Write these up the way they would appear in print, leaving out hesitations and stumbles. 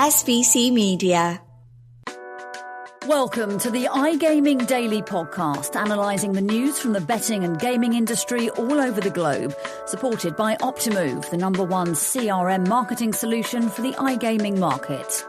SBC Media. Welcome to the iGaming Daily Podcast, analysing the news from the betting and gaming industry all over the globe, supported by Optimove, the #1 CRM marketing solution for the iGaming market.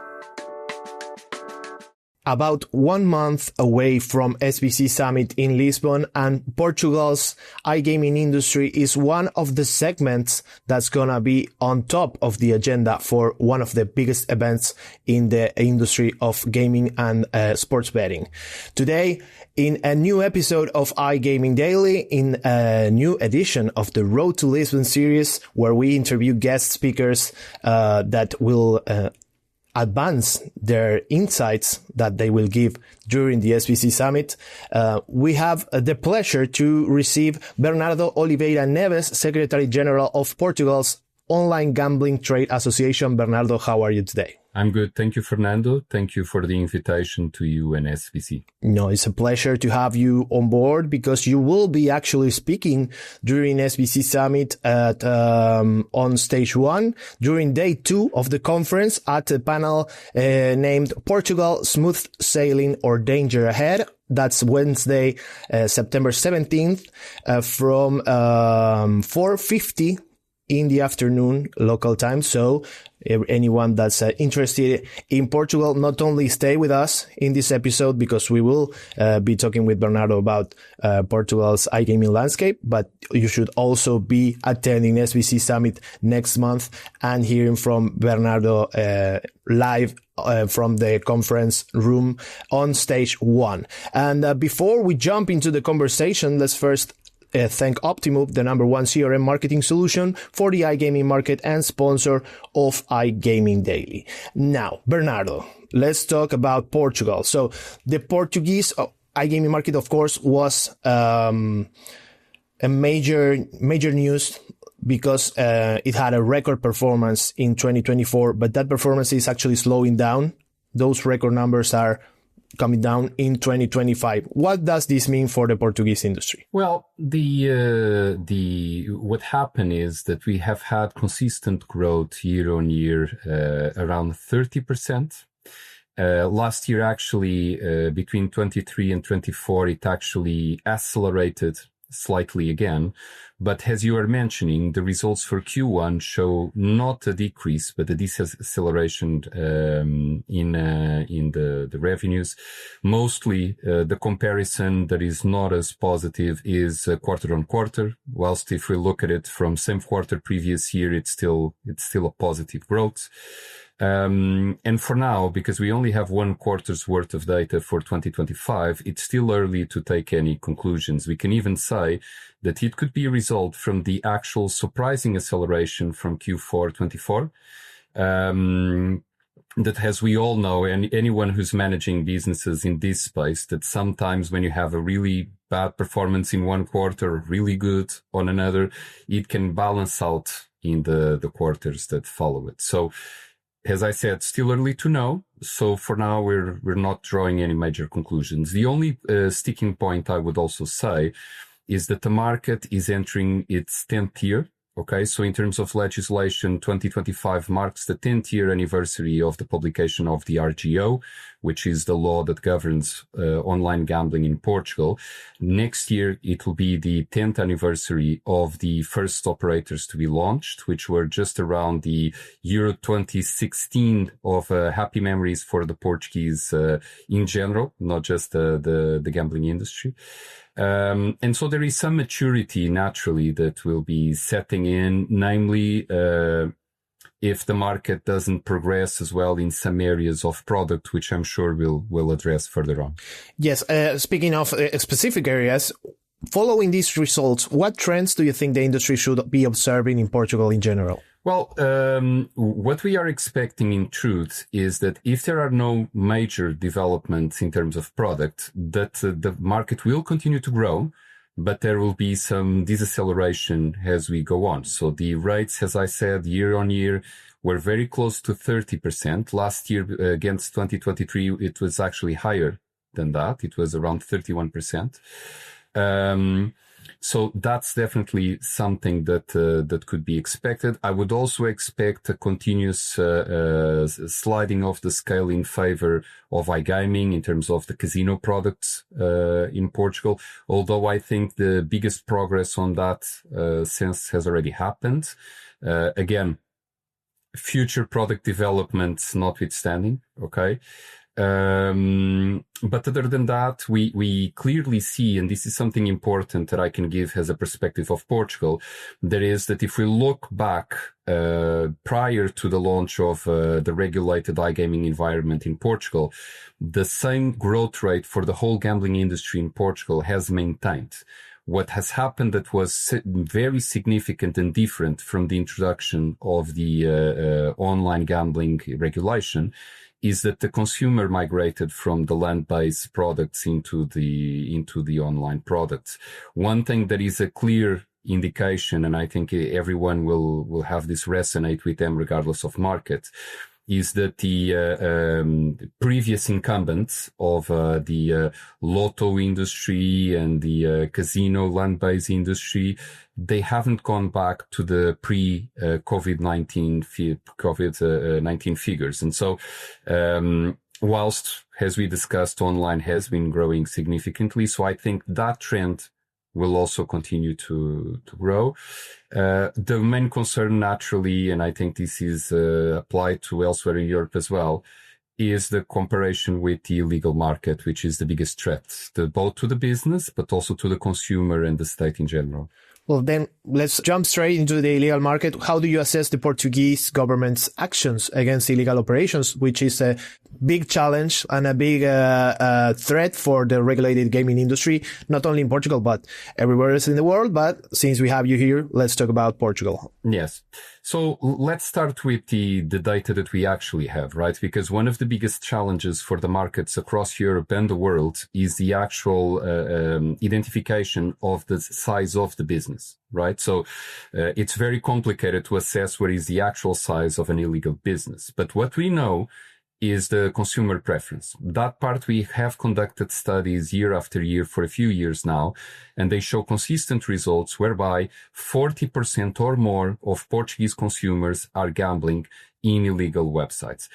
About 1 month away from SBC Summit in Lisbon, and Portugal's iGaming industry is one of the segments that's gonna be on top of the agenda for one of the biggest events in the industry of gaming and sports betting. Today, in a new episode of iGaming Daily, in a new edition of the Road to Lisbon series, where we interview guest speakers that will advance their insights that they will give during the SBC Summit. We have the pleasure to receive Bernardo Oliveira Neves, Secretary General of Portugal's Online Gambling Trade Association. Bernardo, how are you today? I'm good. Thank you, Fernando. Thank you for the invitation to you and SBC. No, it's a pleasure to have you on board because you will be actually speaking during SBC Summit at on stage 1 during day 2 of the conference at a panel named Portugal Smooth Sailing or Danger Ahead. That's Wednesday, September 17th from 4:50 in the afternoon local time. So anyone that's interested in Portugal, not only stay with us in this episode because we will be talking with Bernardo about Portugal's iGaming landscape, but you should also be attending SBC Summit next month and hearing from Bernardo live from the conference room on stage 1. And before we jump into the conversation, let's first thank Optimove, the #1 CRM marketing solution for the iGaming market and sponsor of iGaming Daily. Now, Bernardo, let's talk about Portugal. So the Portuguese iGaming market, of course, was a major news because it had a record performance in 2024, but that performance is actually slowing down. Those record numbers are coming down in 2025. What does this mean for the Portuguese industry? Well, what happened is that we have had consistent growth year on year, around 30%. Last year, actually, between 23 and 24, it actually accelerated slightly again. But as you are mentioning, the results for Q1 show not a decrease, but a deceleration in the revenues. Mostly, the comparison that is not as positive is quarter on quarter. Whilst if we look at it from same quarter previous year, it's still a positive growth. And for now, because we only have 1 quarter's worth of data for 2025, it's still early to take any conclusions. We can even say that it could be a result from the actual surprising acceleration from Q4 24. That, as we all know, and anyone who's managing businesses in this space, that sometimes when you have a really bad performance in 1 quarter, really good on another, it can balance out in the quarters that follow it. So, as I said, still early to know. So for now, we're not drawing any major conclusions. The only sticking point I would also say is that the market is entering its 10th year. Okay, so in terms of legislation, 2025 marks the 10th year anniversary of the publication of the RGO, which is the law that governs online gambling in Portugal. Next year, it will be the 10th anniversary of the first operators to be launched, which were just around the year 2016 of happy memories for the Portuguese in general, not just the gambling industry. And so there is some maturity naturally that will be setting in, namely, if the market doesn't progress as well in some areas of product, which I'm sure we'll address further on. Yes. Speaking of specific areas, following these results, what trends do you think the industry should be observing in Portugal in general? Well, what we are expecting in truth is that if there are no major developments in terms of product, that the market will continue to grow, but there will be some deceleration as we go on. So the rates, as I said, year on year, were very close to 30%. Last year, against 2023, it was actually higher than that. It was around 31%. So that's definitely something that that could be expected. I would also expect a continuous sliding of the scale in favor of iGaming in terms of the casino products in Portugal. Although I think the biggest progress on that sense has already happened. Again, future product developments notwithstanding, okay? But other than that, we clearly see, and this is something important that I can give as a perspective of Portugal, that is that if we look back prior to the launch of the regulated iGaming environment in Portugal, the same growth rate for the whole gambling industry in Portugal has maintained. What has happened that was very significant and different from the introduction of the online gambling regulation is that the consumer migrated from the land-based products into the online products. One thing that is a clear indication, and I think everyone will have this resonate with them regardless of market, is that the previous incumbents of the lotto industry and the casino land-based industry, they haven't gone back to the pre-COVID-19 figures. And so whilst, as we discussed, online has been growing significantly, so I think that trend will also continue to grow. The main concern naturally, and I think this is applied to elsewhere in Europe as well, is the comparison with the illegal market, which is the biggest threat, both to the business, but also to the consumer and the state in general. Well, then let's jump straight into the illegal market. How do you assess the Portuguese government's actions against illegal operations, which is a big challenge and a big threat for the regulated gaming industry, not only in Portugal, but everywhere else in the world? But since we have you here, let's talk about Portugal. Yes. So let's start with the data that we actually have, right? Because one of the biggest challenges for the markets across Europe and the world is the actual identification of the size of the business, right? So it's very complicated to assess what is the actual size of an illegal business. But what we know is the consumer preference. That part we have conducted studies year after year for a few years now, and they show consistent results whereby 40% or more of Portuguese consumers are gambling in illegal websites.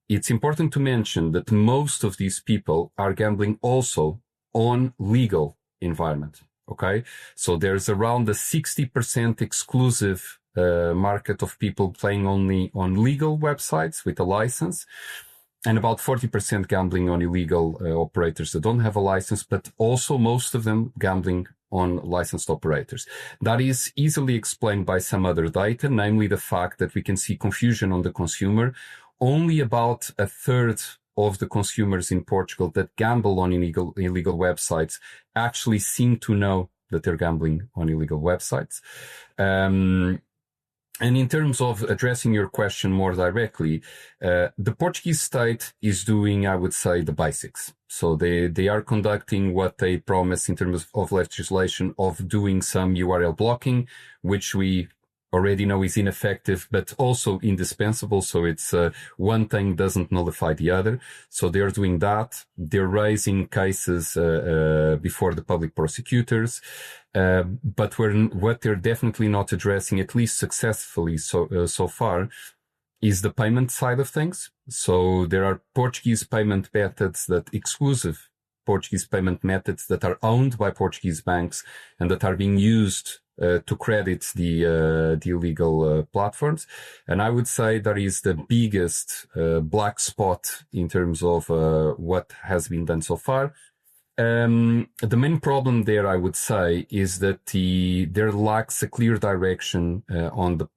It's important to mention that most of these people are gambling also on legal environment. Okay. So there's around a 60% exclusive market of people playing only on legal websites with a license, and about 40% gambling on illegal operators that don't have a license, but also most of them gambling on licensed operators. That is easily explained by some other data, namely the fact that we can see confusion on the consumer. Only about a third of the consumers in Portugal that gamble on illegal websites actually seem to know that they're gambling on illegal websites. And in terms of addressing your question more directly, the Portuguese state is doing, I would say, the basics. So they are conducting what they promise in terms of legislation of doing some URL blocking, which we already know is ineffective, but also indispensable. So it's one thing doesn't nullify the other. So they're doing that. They're raising cases before the public prosecutors. But what they're definitely not addressing, at least successfully so far, is the payment side of things. So there are exclusive Portuguese payment methods that are owned by Portuguese banks and that are being used to credit the illegal platforms. And I would say that is the biggest black spot in terms of what has been done so far. The main problem there, I would say, is that there lacks a clear direction on the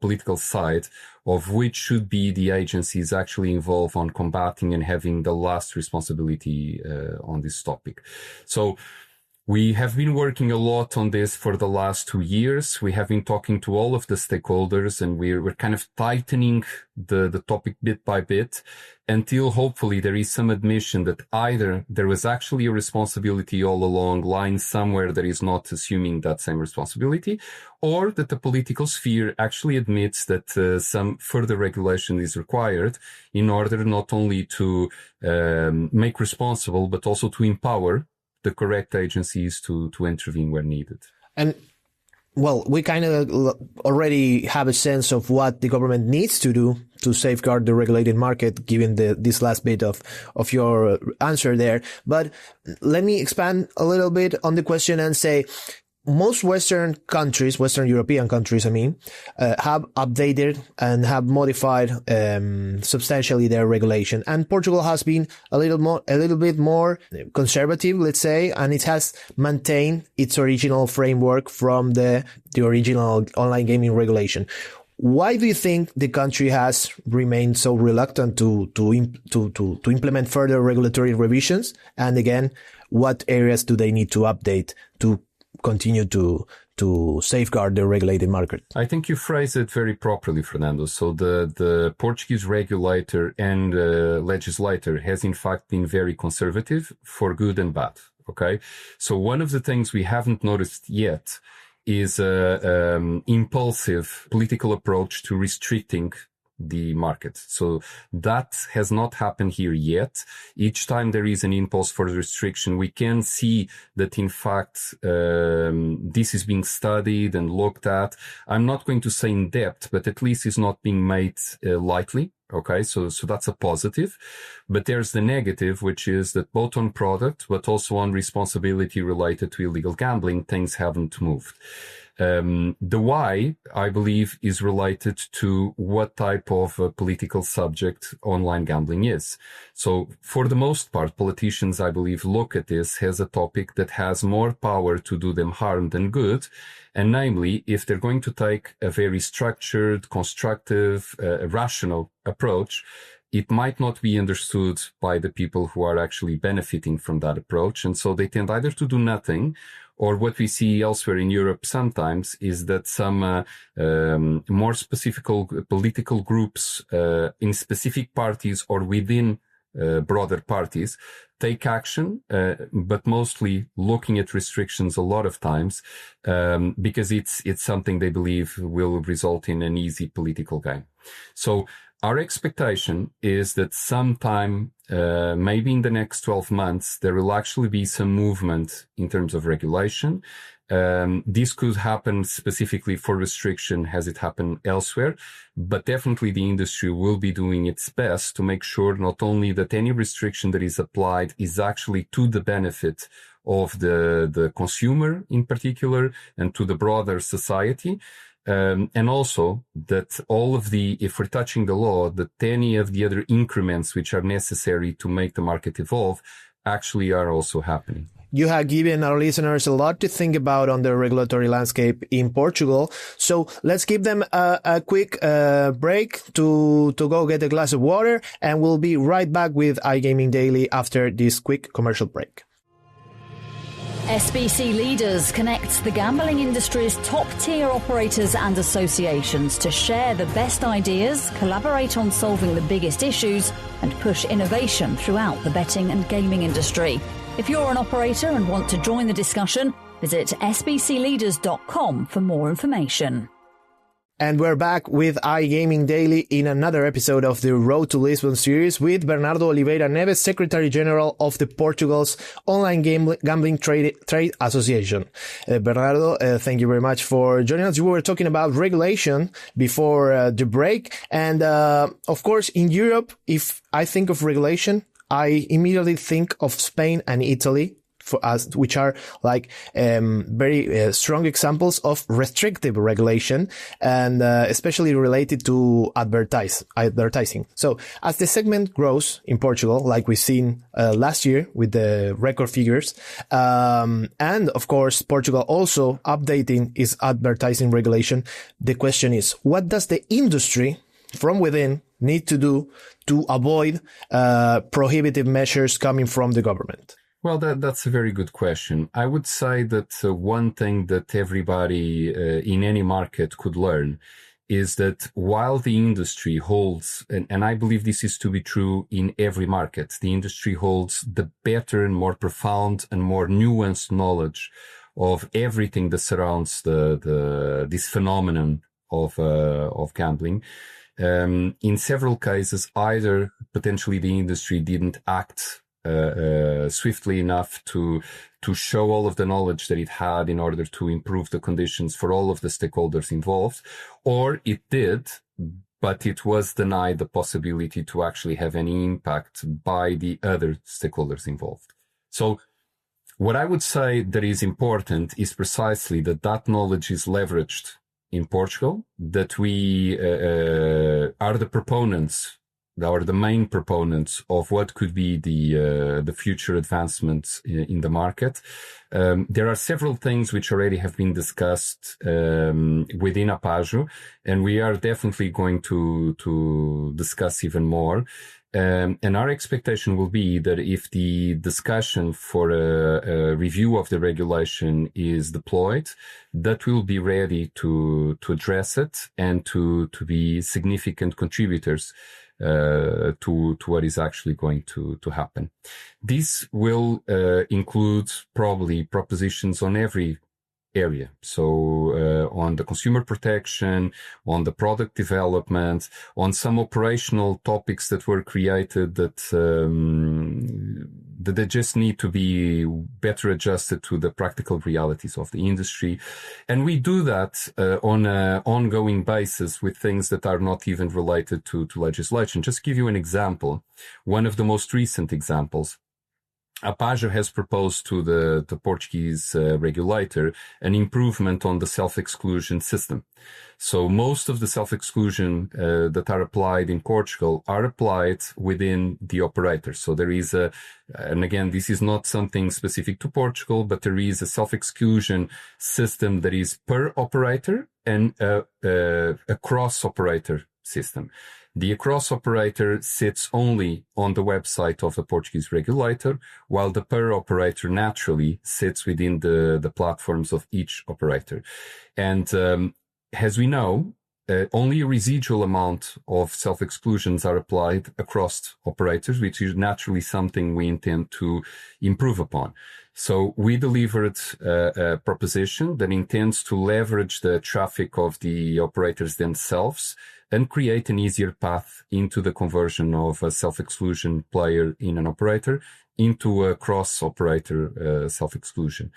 political side of which should be the agencies actually involved on combating and having the last responsibility on this topic. So we have been working a lot on this for the last 2 years. We have been talking to all of the stakeholders, and we're kind of tightening the topic bit by bit until hopefully there is some admission that either there was actually a responsibility all along lying somewhere that is not assuming that same responsibility, or that the political sphere actually admits that some further regulation is required in order not only to make responsible, but also to empower the correct agencies to intervene where needed. And well, we kind of already have a sense of what the government needs to do to safeguard the regulated market, given this last bit of your answer there. But let me expand a little bit on the question and say, most Western European countries, have updated and have modified substantially their regulation. And Portugal has been a little bit more conservative, let's say, and it has maintained its original framework from the original online gaming regulation. Why do you think the country has remained so reluctant to implement further regulatory revisions? And again, what areas do they need to update to continue to safeguard the regulated market? I think you phrased it very properly, Fernando. So the Portuguese regulator and legislator has in fact been very conservative for good and bad. Okay. So one of the things we haven't noticed yet is impulsive political approach to restricting the market. So that has not happened here yet. Each time there is an impulse for restriction, we can see that in fact this is being studied and looked at. I'm not going to say in depth, but at least it's not being made lightly. Okay, so that's a positive. But there's the negative, which is that both on product, but also on responsibility related to illegal gambling, things haven't moved. The why, I believe, is related to what type of political subject online gambling is. So for the most part, politicians, I believe, look at this as a topic that has more power to do them harm than good. And namely, if they're going to take a very structured, constructive, rational approach, it might not be understood by the people who are actually benefiting from that approach. And so they tend either to do nothing, or what we see elsewhere in Europe sometimes is that some more specific political groups in specific parties or within broader parties take action, but mostly looking at restrictions a lot of times because it's something they believe will result in an easy political gain. So our expectation is that sometime, maybe in the next 12 months, there will actually be some movement in terms of regulation. This could happen specifically for restriction as it happened elsewhere, but definitely the industry will be doing its best to make sure not only that any restriction that is applied is actually to the benefit of the consumer in particular and to the broader society, and also that all of if we're touching the law, that any of the other increments which are necessary to make the market evolve actually are also happening. You have given our listeners a lot to think about on the regulatory landscape in Portugal. So let's give them a quick break to go get a glass of water, and we'll be right back with iGaming Daily after this quick commercial break. SBC Leaders connects the gambling industry's top-tier operators and associations to share the best ideas, collaborate on solving the biggest issues, and push innovation throughout the betting and gaming industry. If you're an operator and want to join the discussion, visit sbcleaders.com for more information. And we're back with iGaming Daily in another episode of the Road to Lisbon series with Bernardo Oliveira Neves, Secretary General of the Portugal's Online Gambling Trade Association. Bernardo, thank you very much for joining us. We were talking about regulation before the break. And of course, in Europe, if I think of regulation, I immediately think of Spain and Italy, for us, which are like very strong examples of restrictive regulation, and especially related to advertising. So as the segment grows in Portugal, like we've seen last year with the record figures, and of course Portugal also updating its advertising regulation, the question is, what does the industry from within need to do to avoid prohibitive measures coming from the government? Well, that's a very good question. I would say that one thing that everybody in any market could learn is that while the industry holds, and I believe this is to be true in every market, the industry holds the better and more profound and more nuanced knowledge of everything that surrounds this phenomenon of gambling. In several cases, either potentially the industry didn't act swiftly enough to show all of the knowledge that it had in order to improve the conditions for all of the stakeholders involved, or it did, but it was denied the possibility to actually have any impact by the other stakeholders involved. So what I would say that is important is precisely that knowledge is leveraged in Portugal, that we are the proponents, or the main proponents of what could be the future advancements in the market. There are several things which already have been discussed within APAJO, and we are definitely going to discuss even more. And our expectation will be that if the discussion for a review of the regulation is deployed, that we'll be ready to address it and to be significant contributors to what is actually going to happen. This will include probably propositions on every area. So on the consumer protection, on the product development, on some operational topics that were created that they just need to be better adjusted to the practical realities of the industry. And we do that on an ongoing basis with things that are not even related to legislation. Just give you an example. One of the most recent examples. APAJO has proposed to the Portuguese regulator an improvement on the self-exclusion system. So most of the self-exclusion that are applied in Portugal are applied within the operator. So there is and again, this is not something specific to Portugal, but there is a self-exclusion system that is per operator and a cross-operator system. The across operator sits only on the website of the Portuguese regulator, while the per operator naturally sits within the platforms of each operator. And as we know, only a residual amount of self-exclusions are applied across operators, which is naturally something we intend to improve upon. So we delivered a proposition that intends to leverage the traffic of the operators themselves and create an easier path into the conversion of a self-exclusion player in an operator into a cross-operator self-exclusion.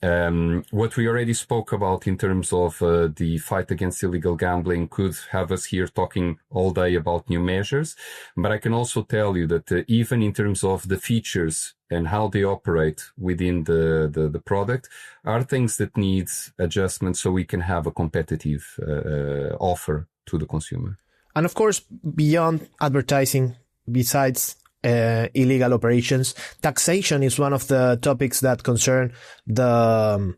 What we already spoke about in terms of the fight against illegal gambling could have us here talking all day about new measures. But I can also tell you that even in terms of the features and how they operate within the product are things that needs adjustment so we can have a competitive offer to the consumer. And of course, beyond advertising, besides illegal operations, taxation is one of the topics that concern the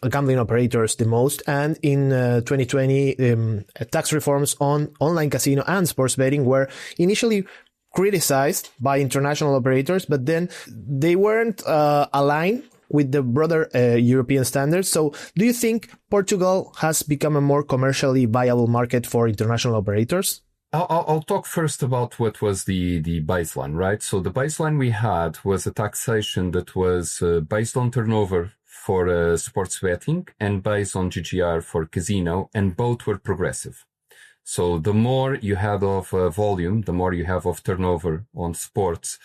gambling operators the most. And in 2020, tax reforms on online casino and sports betting were initially criticized by international operators, but then they weren't aligned with the broader European standards. So do you think Portugal has become a more commercially viable market for international operators? I'll talk first about what was the baseline, right? So the baseline we had was a taxation that was based on turnover for sports betting and based on GGR for casino, and both were progressive. So the more you had of volume, the more you have of turnover on sports,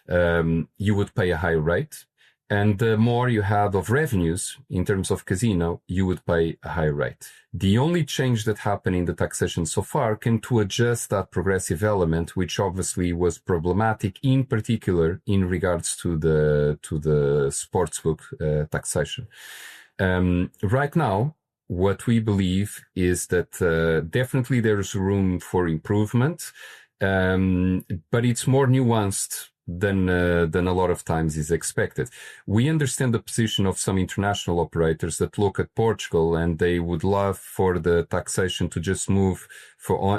you would pay a higher rate. And the more you had of revenues in terms of casino, you would pay a higher rate. The only change that happened in the taxation so far came to adjust that progressive element, which obviously was problematic, in particular in regards to the sportsbook taxation. Right now, what we believe is that definitely there's room for improvement, but it's more nuanced than a lot of times is expected. We understand the position of some international operators that look at Portugal and they would love for the taxation to just move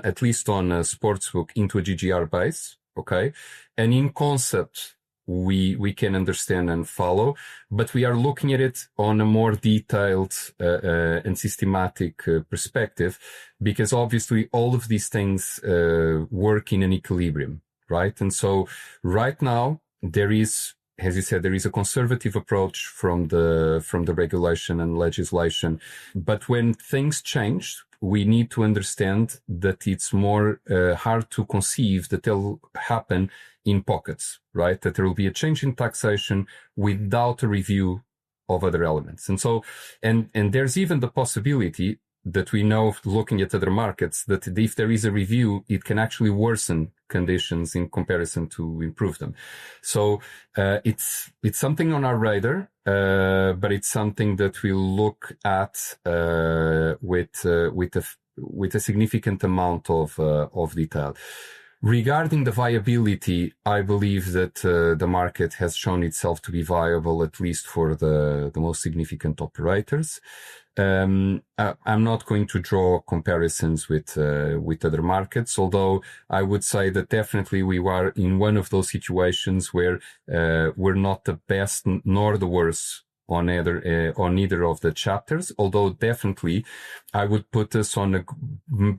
at least on a sportsbook into a GGR base. Okay. And in concept, we can understand and follow, but we are looking at it on a more detailed and systematic perspective, because obviously all of these things work in an equilibrium. Right. And so right now there is, as you said, there is a conservative approach from the regulation and legislation. But when things change, we need to understand that it's more hard to conceive that they'll happen in pockets, right? That there will be a change in taxation without a review of other elements. And so, and there's even the possibility that we know, looking at other markets, that if there is a review, it can actually worsen conditions in comparison to improve them. So it's something on our radar, but it's something that we'll look at with a significant amount of detail. Regarding the viability, I believe that the market has shown itself to be viable, at least for the most significant operators. I'm not going to draw comparisons with other markets, although I would say that definitely we are in one of those situations where we're not the best nor the worst on either of the chapters, although definitely I would put us on a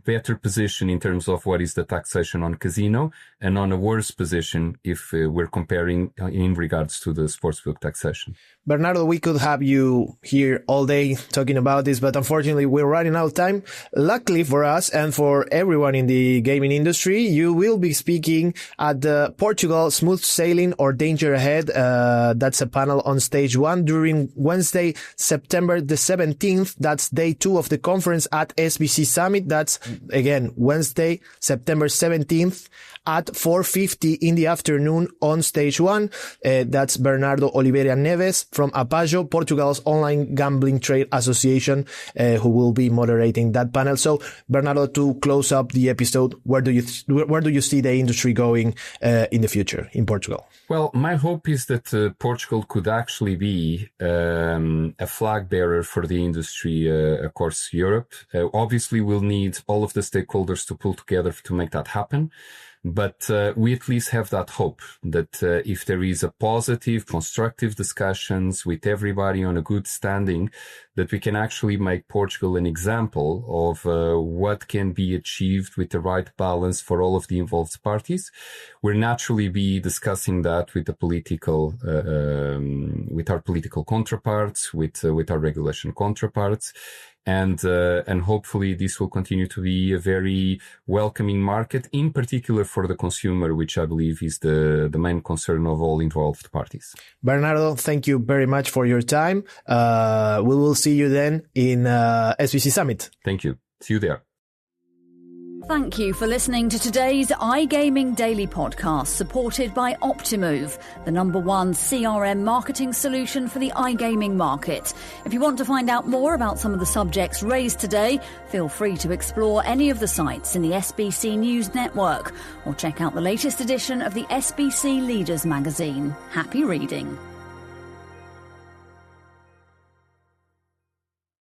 better position in terms of what is the taxation on casino, and on a worse position if we're comparing in regards to the sportsbook taxation. Bernardo, we could have you here all day talking about this, but unfortunately we're running out of time. Luckily for us and for everyone in the gaming industry, you will be speaking at the Portugal Smooth Sailing or Danger Ahead. That's a panel on stage 1 during Wednesday, September the 17th. That's day 2 of the conference at SBC Summit. That's again, Wednesday, September 17th at 4:50 in the afternoon on stage 1. That's Bernardo Oliveira Neves from APAJO, Portugal's online gambling trade association, who will be moderating that panel. So Bernardo, to close up the episode, where do you see the industry going in the future in Portugal? Well, my hope is that Portugal could actually be a flag bearer for the industry across Europe. Obviously, we'll need all of the stakeholders to pull together to make that happen. But we at least have that hope that if there is a positive, constructive discussions with everybody on a good standing, that we can actually make Portugal an example of what can be achieved with the right balance for all of the involved parties. We'll naturally be discussing that with the political, with our political counterparts, with our regulation counterparts. And hopefully this will continue to be a very welcoming market, in particular for the consumer, which I believe is the main concern of all involved parties. Bernardo, thank you very much for your time. We will see you then in SBC Summit. Thank you. See you there. Thank you for listening to today's iGaming Daily Podcast, supported by Optimove, the #1 CRM marketing solution for the iGaming market. If you want to find out more about some of the subjects raised today, feel free to explore any of the sites in the SBC News Network, or check out the latest edition of the SBC Leaders magazine. Happy reading.